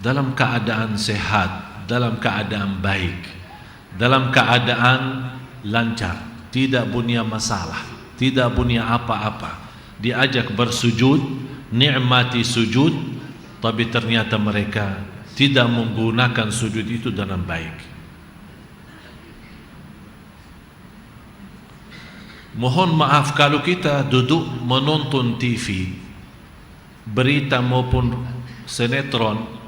dalam keadaan sehat, dalam keadaan baik, dalam keadaan lancar, tidak punya masalah, tidak punya apa-apa, diajak bersujud, nikmati sujud, tapi ternyata mereka tidak menggunakan sujud itu dengan baik. Mohon maaf kalau kita duduk menonton TV, berita maupun sinetron,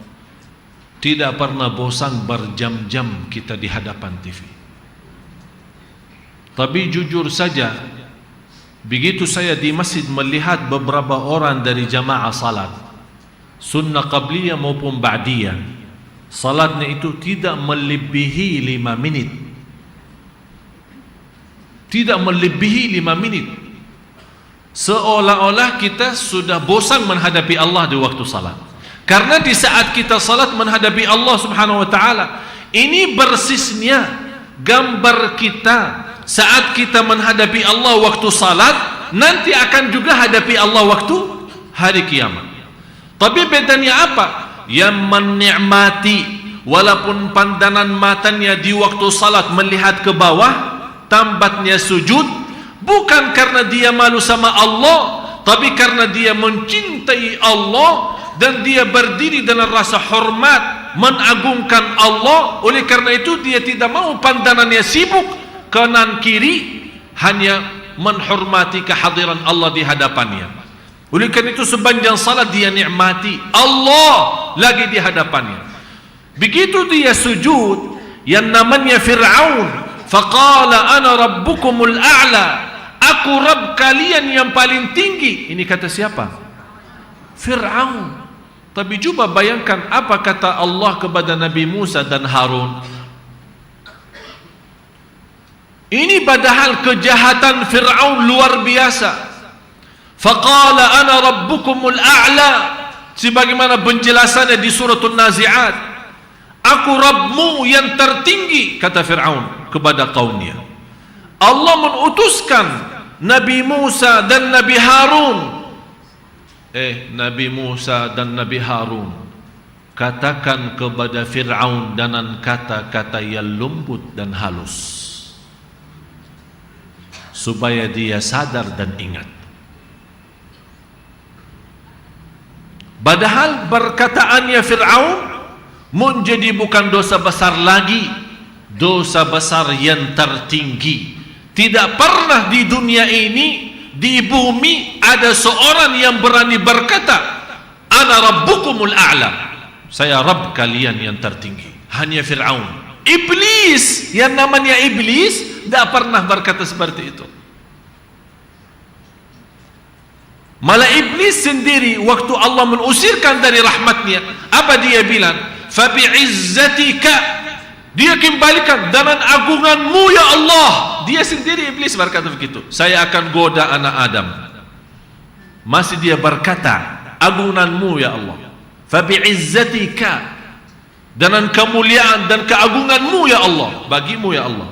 tidak pernah bosan berjam-jam kita di hadapan TV. Tapi jujur saja, begitu saya di masjid melihat beberapa orang dari jamaah salat, sunnah qabliyah maupun ba'diyah, salatnya itu tidak melebihi 5 menit. Tidak melebihi 5 menit. Seolah-olah kita sudah bosan menghadapi Allah di waktu salat. Karena di saat kita salat menghadapi Allah Subhanahu wa taala, ini bersisnya gambar kita saat kita menghadapi Allah waktu salat, nanti akan juga hadapi Allah waktu hari kiamat. Tapi bedanya apa? Yang menikmati walaupun pandangan matanya di waktu salat melihat ke bawah, tambatnya sujud, bukan karena dia malu sama Allah, tapi karena dia mencintai Allah dan dia berdiri dengan rasa hormat, mengagungkan Allah. Oleh karena itu dia tidak mau pandangannya sibuk kanan kiri, hanya menghormati kehadiran Allah di hadapannya. Oleh karena itu sepanjang salat dia nikmati Allah lagi di hadapannya. Begitu dia sujud, yang namanya Fir'aun, faqala ana rabbukumul a'la, aku Rabb kalian yang paling tinggi. Ini kata siapa? Fir'aun. Tapi coba bayangkan apa kata Allah kepada Nabi Musa dan Harun. Ini padahal kejahatan Fir'aun luar biasa. Faqala ana rabbukumul a'la, sebagaimana penjelasannya di suratul Nazi'at. Aku Rabbmu yang tertinggi, kata Fir'aun kepada kaumnya. Allah mengutuskan Nabi Musa dan Nabi Harun. Nabi Musa dan Nabi Harun, katakan kepada Fir'aun dengan kata-kata yang lembut dan halus, supaya dia sadar dan ingat. Padahal perkataannya Fir'aun menjadi bukan dosa besar lagi, dosa besar yang tertinggi. Tidak pernah di dunia ini, di bumi, ada seorang yang berani berkata ana rabbukumul a'la, saya Rabb kalian yang tertinggi. Hanya Fir'aun. Iblis, yang namanya Iblis, tidak pernah berkata seperti itu. Malah Iblis sendiri waktu Allah mengusirkan dari rahmatnya, apa dia bilang? Fabi'izzatika, dia kembalikan dengan agunganmu ya Allah. Dia sendiri Iblis berkata begitu, saya akan goda anak Adam. Masih dia berkata agunganmu ya Allah. Fabi'izzatika, dengan kemuliaan dan keagunganmu ya Allah, bagimu ya Allah.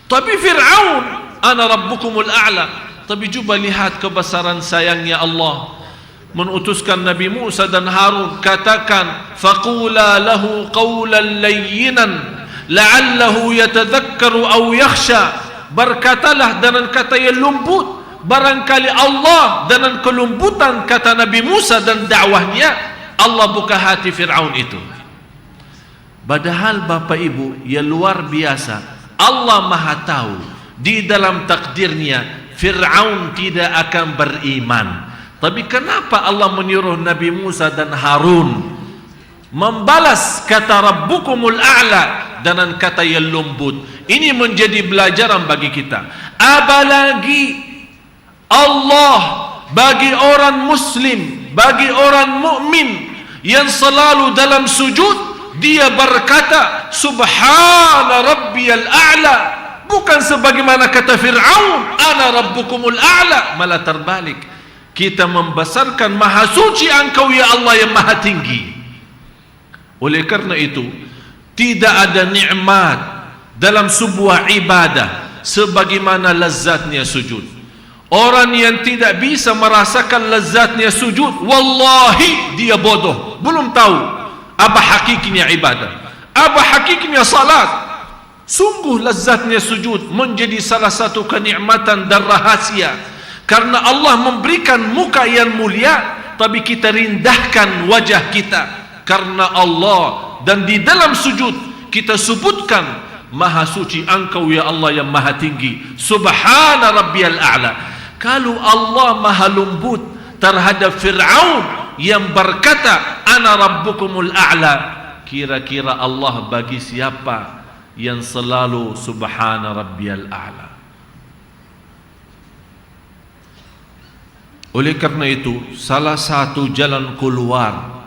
Tapi Fir'aun, ana rabbukumul a'la. Tapi coba lihat kebesaran sayangnya Allah, mengutuskan Nabi Musa dan Harun, katakan faqula lahu qawlan layyinan la'allahu yatadhakkaru aw yakhsha, berkatalah dengan kata yang lembut, barangkali Allah dengan kelembutan kata Nabi Musa dan dakwahnya, Allah buka hati Fir'aun itu. Padahal Bapak Ibu yang luar biasa, Allah Maha tahu di dalam takdirnya Fir'aun tidak akan beriman. Tapi kenapa Allah menyuruh Nabi Musa dan Harun membalas kata Rabbukumul A'la dengan kata yang lembut? Ini menjadi pelajaran bagi kita. Apalagi Allah bagi orang muslim, bagi orang mukmin yang selalu dalam sujud, dia berkata Subhana Rabbiyal A'la, bukan sebagaimana kata Fir'aun ana rabbukumul a'la. Malah terbalik, kita membesarkan maha suci engkau ya Allah yang maha tinggi. Oleh karena itu tidak ada nikmat dalam sebuah ibadah sebagaimana lezatnya sujud. Orang yang tidak bisa merasakan lezatnya sujud, wallahi dia bodoh, belum tahu Apa hakiknya ibadah? Apa hakiknya salat? Sungguh lezatnya sujud menjadi salah satu kenikmatan dan rahasia. Karena Allah memberikan muka yang mulia, tapi kita rindahkan wajah kita karena Allah. Dan di dalam sujud kita sebutkan, Maha suci Engkau ya Allah yang maha tinggi, Subhana rabbiyal a'la. Kalau Allah maha lembut terhadap Fir'aun yang berkata ana rabbukumul a'la, kira-kira Allah bagi siapa yang selalu Subhana rabbiyal a'la? Oleh karena itu, salah satu jalan keluar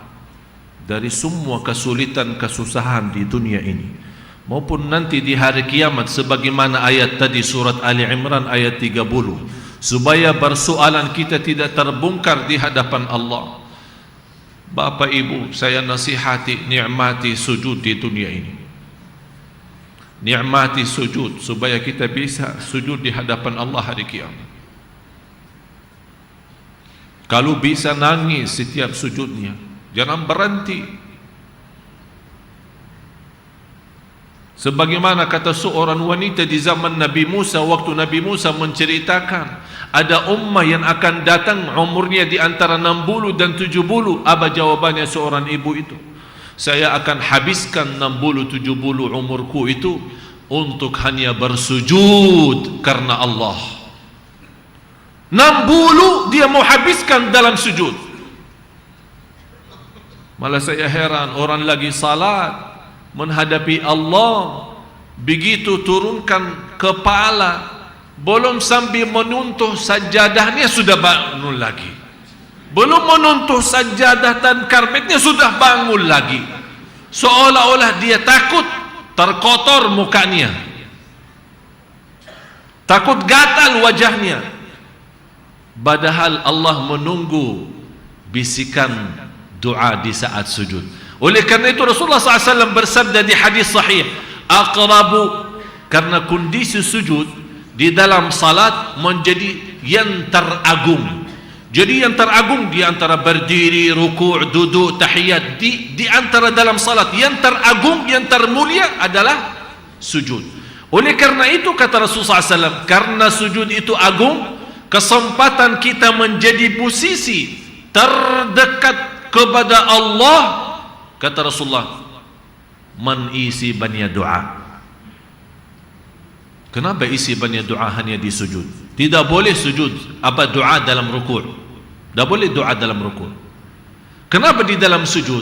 dari semua kesulitan kesusahan di dunia ini maupun nanti di hari kiamat, sebagaimana ayat tadi surat Ali Imran ayat 30, supaya persoalan kita tidak terbongkar di hadapan Allah. Bapak Ibu, saya nasihati, nikmati sujud di dunia ini. Nikmati sujud supaya kita bisa sujud di hadapan Allah hari kiamat. Kalau bisa nangis setiap sujudnya, jangan berhenti. Sebagaimana kata seorang wanita di zaman Nabi Musa, waktu Nabi Musa menceritakan ada ummah yang akan datang umurnya di antara 60 dan 70. Apa jawabannya seorang ibu itu? Saya akan habiskan 60-70 umurku itu untuk hanya bersujud karena Allah. 60 dia mau habiskan dalam sujud. Malah saya heran, orang lagi salat menghadapi Allah, begitu turunkan kepala, belum sambil menuntuh sajadahnya sudah bangun lagi. Belum menuntuh sajadah dan karpetnya sudah bangun lagi. Seolah-olah dia takut terkotor mukanya, takut gatal wajahnya. Padahal Allah menunggu bisikan doa di saat sujud. Oleh karena itu Rasulullah SAW bersabda di hadis sahih, aqrabu, karena kondisi sujud di dalam salat menjadi yang teragung. Jadi yang teragung di antara berdiri, ruku', duduk, tahiyat, di antara dalam salat yang teragung, yang termulia adalah sujud. Oleh karena itu kata Rasulullah SAW, karena sujud itu agung, kesempatan kita menjadi posisi terdekat kepada Allah, kata Rasulullah, man isi banyak doa. Kenapa isi banyak doa hanya di sujud? Tidak boleh sujud apa doa dalam rukuk. Tidak boleh doa dalam rukuk. Kenapa di dalam sujud?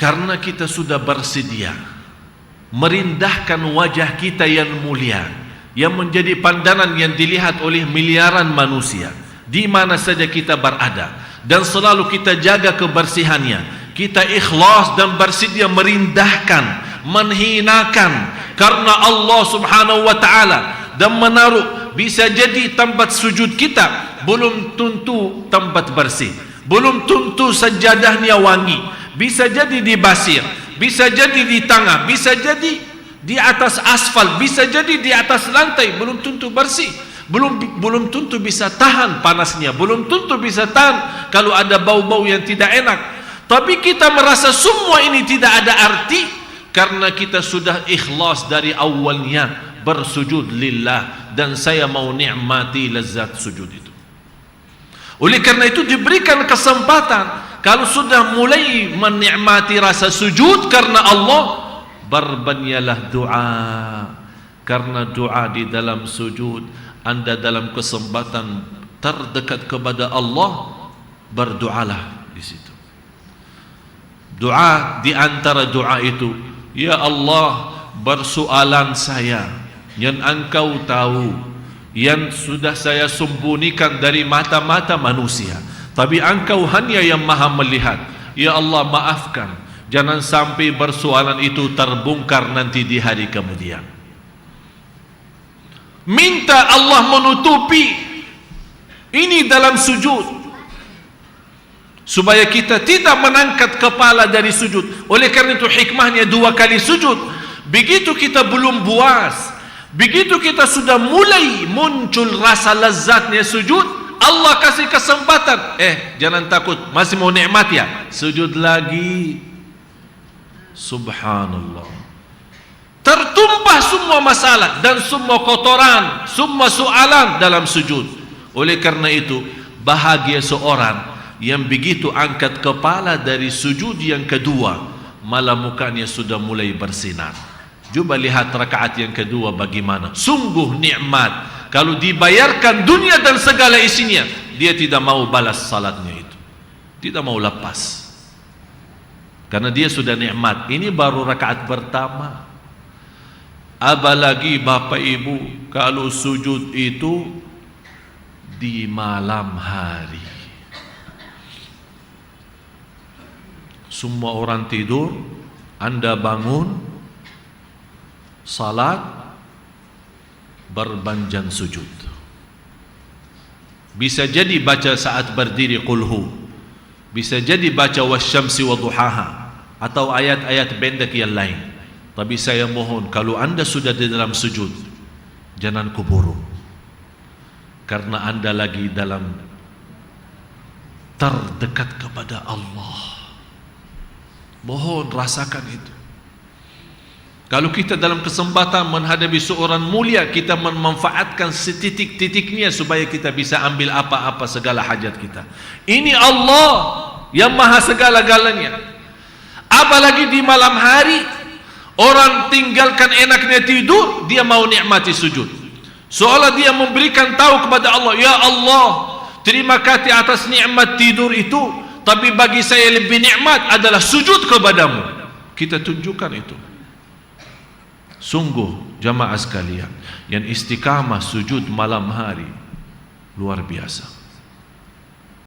Karena kita sudah bersedia merindahkan wajah kita yang mulia, yang menjadi pandangan yang dilihat oleh miliaran manusia di mana saja kita berada, dan selalu kita jaga kebersihannya. Kita ikhlas dan bersedia merindahkan, menghinakan karena Allah Subhanahu wa ta'ala, dan menaruh, bisa jadi tempat sujud kita belum tentu tempat bersih, belum tentu sajadahnya wangi, bisa jadi di basir, bisa jadi di tangga, bisa jadi di atas asfal, bisa jadi di atas lantai, belum tentu bersih, belum tentu bisa tahan panasnya, belum tentu bisa tahan kalau ada bau-bau yang tidak enak. Tapi kita merasa semua ini tidak ada arti karena kita sudah ikhlas dari awalnya bersujud lillah, dan saya mau nikmati lezat sujud itu. Oleh karena itu diberikan kesempatan, kalau sudah mulai menikmati rasa sujud karena Allah, berbanyalah doa. Karena doa di dalam sujud, anda dalam kesempatan terdekat kepada Allah, berdoalah di situ. Doa di antara doa itu, ya Allah, persoalan saya yang Engkau tahu, yang sudah saya sembunyikan dari mata-mata manusia, tapi Engkau hanya yang maha melihat. Ya Allah, maafkan, jangan sampai persoalan itu terbongkar nanti di hari kemudian. Minta Allah menutupi ini dalam sujud, supaya kita tidak mengangkat kepala dari sujud. Oleh karena itu hikmahnya 2 kali sujud. Begitu kita belum puas, begitu kita sudah mulai muncul rasa lezatnya sujud, Allah kasih kesempatan, jangan takut, masih mau nikmat ya, sujud lagi. Subhanallah. Tertumpah semua masalah dan semua kotoran, semua soalan dalam sujud. Oleh karena itu, bahagia seorang yang begitu angkat kepala dari sujud yang kedua, malah mukanya sudah mulai bersinar. Cuba lihat rakaat yang kedua bagaimana. Sungguh nikmat. Kalau dibayarkan dunia dan segala isinya, dia tidak mau balas salatnya itu, tidak mau lepas, karena dia sudah nikmat. Ini baru rakaat pertama. Apalagi Bapak Ibu, kalau sujud itu di malam hari, semua orang tidur, Anda bangun, salat, berbanjan sujud. Bisa jadi baca saat berdiri qulhu, bisa jadi baca wasyamsi wa duhaha, atau ayat-ayat pendek yang lain. Tapi saya mohon, kalau Anda sudah di dalam sujud, jangan kuburu, karena Anda lagi dalam terdekat kepada Allah. Mohon rasakan itu. Kalau kita dalam kesempatan menghadapi seorang mulia, kita memanfaatkan setitik-titiknya supaya kita bisa ambil apa-apa segala hajat kita. Ini Allah yang maha segala-galanya. Apalagi di malam hari, orang tinggalkan enaknya tidur, dia mau nikmati sujud. Seolah dia memberikan tahu kepada Allah, ya Allah, terima kasih atas nikmat tidur itu, tapi bagi saya lebih nikmat adalah sujud kepadamu. Kita tunjukkan itu. Sungguh jamaah sekalian, yang istiqamah sujud malam hari luar biasa.